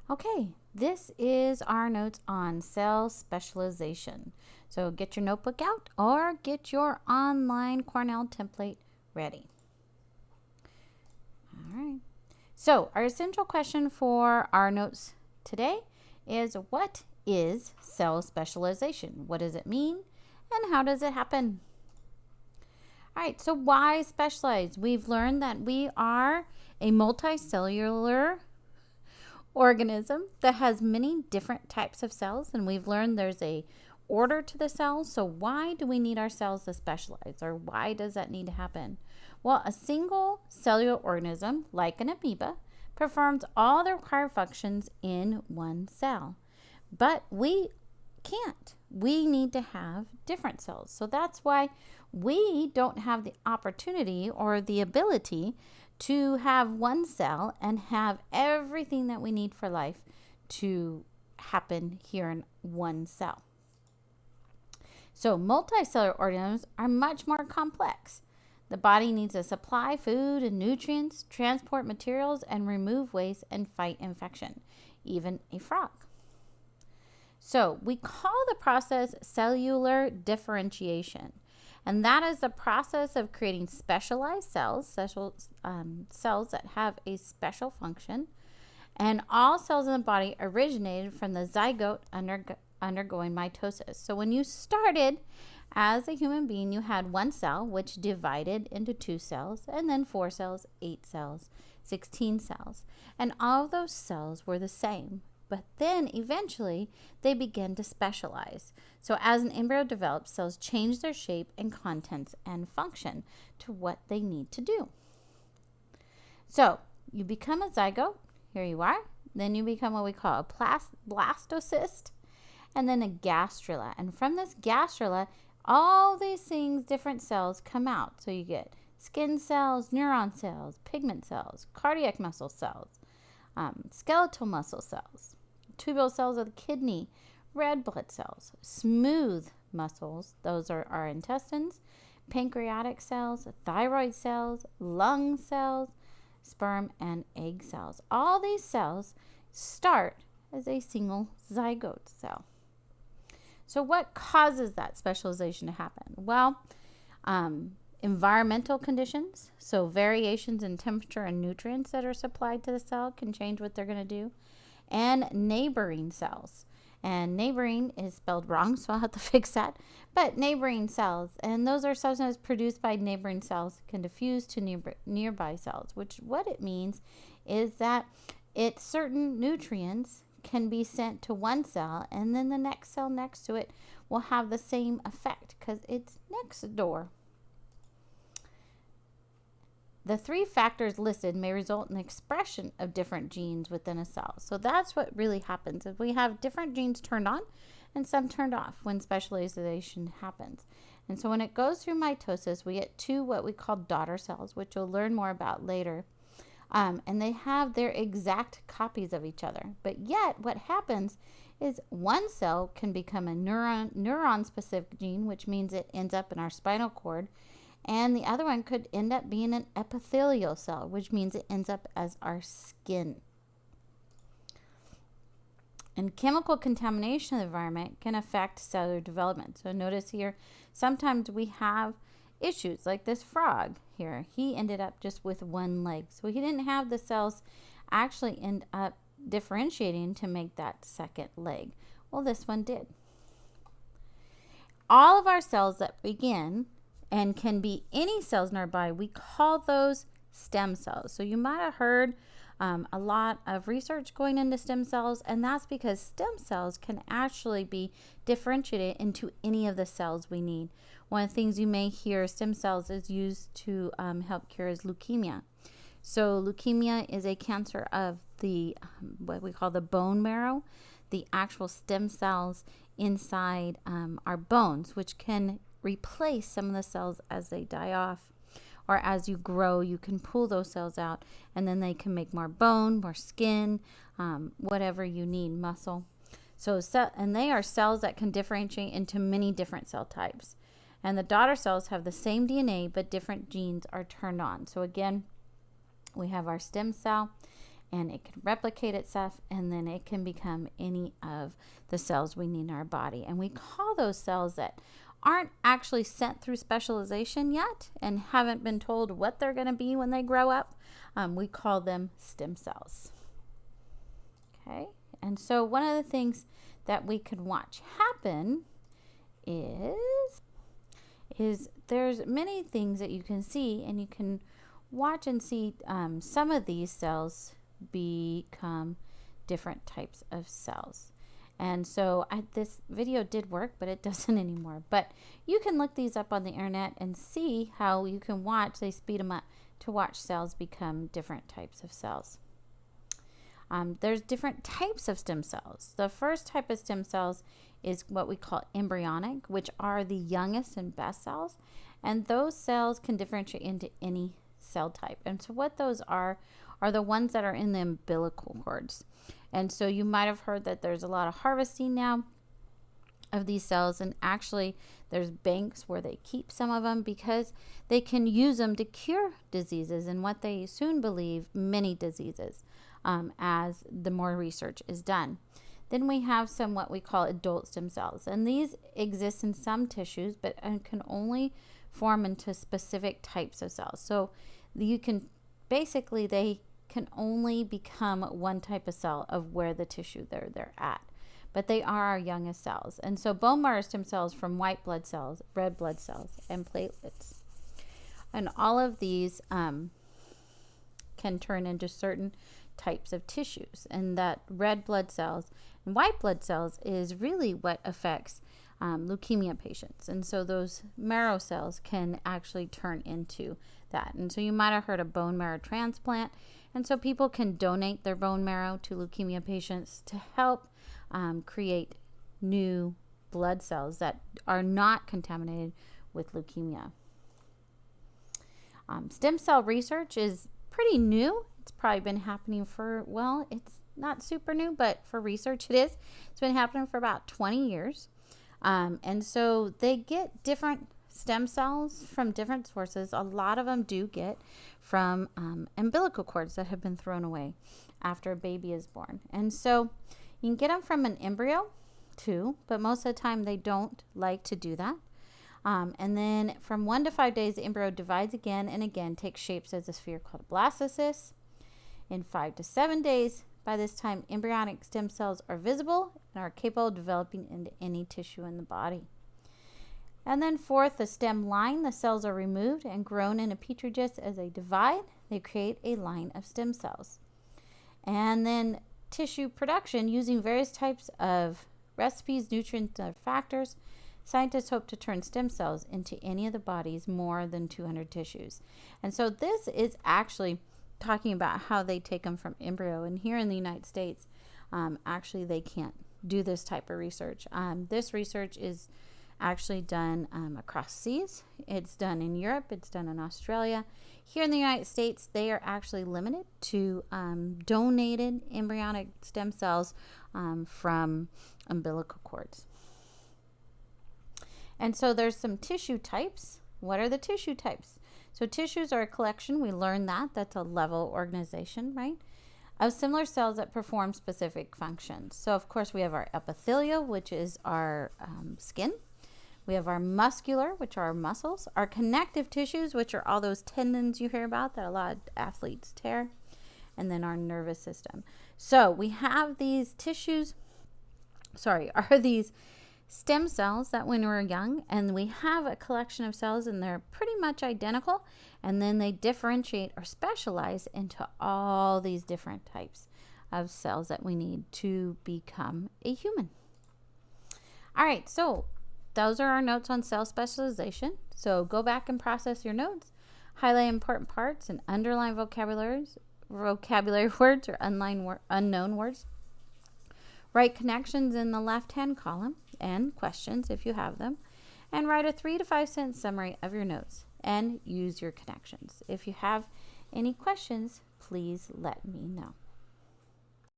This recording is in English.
Okay, this is our notes on cell specialization. So get your notebook out or get your online Cornell template ready. All right. So our essential question for our notes today is, what is cell specialization? What does it mean and how does it happen? All right, so why specialize? We've learned that we are a multicellular organism that has many different types of cells, and we've learned there's a order to the cells. So why do we need our cells to specialize, or why does that need to happen? Well, a single cellular organism, like an amoeba, performs all the required functions in one cell. But we can't. We need to have different cells. So that's why we don't have the opportunity or the ability to have one cell and have everything that we need for life to happen here in one cell. So multicellular organisms are much more complex. The body needs to supply food and nutrients, transport materials, and remove waste and fight infection, even a frog. So we call the process cellular differentiation. And that is the process of creating specialized cells, cells that have a special function. And all cells in the body originated from the zygote undergoing mitosis. So when you started as a human being, you had one cell, which divided into 2 cells, and then 4 cells, 8 cells, 16 cells. And all of those cells were the same. But then eventually they begin to specialize. So as an embryo develops, cells change their shape and contents and function to what they need to do. So you become a zygote. Here you are. Then you become what we call a blastocyst, and then a gastrula. And from this gastrula, all these things, different cells come out. So you get skin cells, neuron cells, pigment cells, cardiac muscle cells, skeletal muscle cells, tubule cells of the kidney, red blood cells, smooth muscles, those are our intestines, pancreatic cells, thyroid cells, lung cells, sperm and egg cells. All these cells start as a single zygote cell. So what causes that specialization to happen? Well, environmental conditions, so variations in temperature and nutrients that are supplied to the cell can change what they're going to do, and neighboring cells. And neighboring is spelled wrong, so I'll have to fix that. But neighboring cells, and those are substances produced by neighboring cells, can diffuse to nearby cells, which what it means is that certain nutrients can be sent to one cell, and then the next cell next to it will have the same effect because it's next door. The 3 factors listed may result in the expression of different genes within a cell. So that's what really happens, is we have different genes turned on and some turned off when specialization happens. And so when it goes through mitosis, we get 2 what we call daughter cells, which you'll learn more about later. And they have their exact copies of each other. But yet what happens is one cell can become a neuron-specific gene, which means it ends up in our spinal cord. And the other one could end up being an epithelial cell, which means it ends up as our skin. And chemical contamination of the environment can affect cellular development. So notice here, sometimes we have issues like this frog here. He ended up just with 1 leg. So he didn't have the cells actually end up differentiating to make that second leg. Well, this one did. All of our cells that begin and can be any cells in our body, we call those stem cells. So you might have heard a lot of research going into stem cells, and that's because stem cells can actually be differentiated into any of the cells we need. One of the things you may hear stem cells is used to help cure is leukemia. So leukemia is a cancer of the what we call the bone marrow, the actual stem cells inside our bones, which can replace some of the cells as they die off, or as you grow, you can pull those cells out, and then they can make more bone, more skin, whatever you need, muscle. And they are cells that can differentiate into many different cell types. And the daughter cells have the same DNA, but different genes are turned on. So again, we have our stem cell, and it can replicate itself, and then it can become any of the cells we need in our body. And we call those cells that aren't actually sent through specialization yet and haven't been told what they're going to be when they grow up, we call them stem cells. Okay, and so one of the things that we can watch happen is there's many things that you can see, and you can watch and see some of these cells become different types of cells. And so this video did work, but it doesn't anymore. But you can look these up on the internet and see how you can watch, they speed them up to watch cells become different types of cells. There's different types of stem cells. The first type of stem cells is what we call embryonic, which are the youngest and best cells. And those cells can differentiate into any cell type. And so what those are the ones that are in the umbilical cords. And so you might have heard that there's a lot of harvesting now of these cells, and actually there's banks where they keep some of them because they can use them to cure diseases, and what they soon believe, many diseases, as the more research is done. Then we have some what we call adult stem cells, and these exist in some tissues but can only form into specific types of cells. So you can basically, they can only become one type of cell of where the tissue they're at, but they are our youngest cells. And so bone marrow stem cells from white blood cells, red blood cells, and platelets, and all of these can turn into certain types of tissues. And that red blood cells and white blood cells is really what affects leukemia patients. And so those marrow cells can actually turn into that. And so you might have heard of bone marrow transplant. And so people can donate their bone marrow to leukemia patients to help create new blood cells that are not contaminated with leukemia. Stem cell research is pretty new. It's probably been happening for, well, it's not super new, but for research it is. It's been happening for about 20 years. And so they get different stem cells from different sources. A lot of them do get from umbilical cords that have been thrown away after a baby is born. And so you can get them from an embryo too, but most of the time they don't like to do that. And then from 1 to 5 days, the embryo divides again and again, takes shapes as a sphere called a blastocyst. In 5 to 7 days, by this time, embryonic stem cells are visible and are capable of developing into any tissue in the body. And then fourth, the stem line, the cells are removed and grown in a petri dish. As they divide, they create a line of stem cells. And then tissue production, using various types of recipes, nutrients, and factors, scientists hope to turn stem cells into any of the body's more than 200 tissues. And so this is actually talking about how they take them from embryo. And here in the United States, actually they can't do this type of research. This research is actually done across seas. It's done in Europe. It's done in Australia. Here in the United States, they are actually limited to donated embryonic stem cells from umbilical cords. And so there's some tissue types. What are the tissue types? So tissues are a collection. We learned that. That's a level organization, right? Of similar cells that perform specific functions. So of course we have our epithelial, which is our skin. We have our muscular, which are our muscles. Our connective tissues, which are all those tendons you hear about that a lot of athletes tear. And then our nervous system. So we have these tissues, are these stem cells that when we're young, and we have a collection of cells and they're pretty much identical, and then they differentiate or specialize into all these different types of cells that we need to become a human. All right, so those are our notes on cell specialization. So go back and process your notes, highlight important parts and underline vocabulary words or unknown words. Write connections in the left-hand column and questions if you have them, and write a 3 to 5 sentence summary of your notes and use your connections. If you have any questions, please let me know.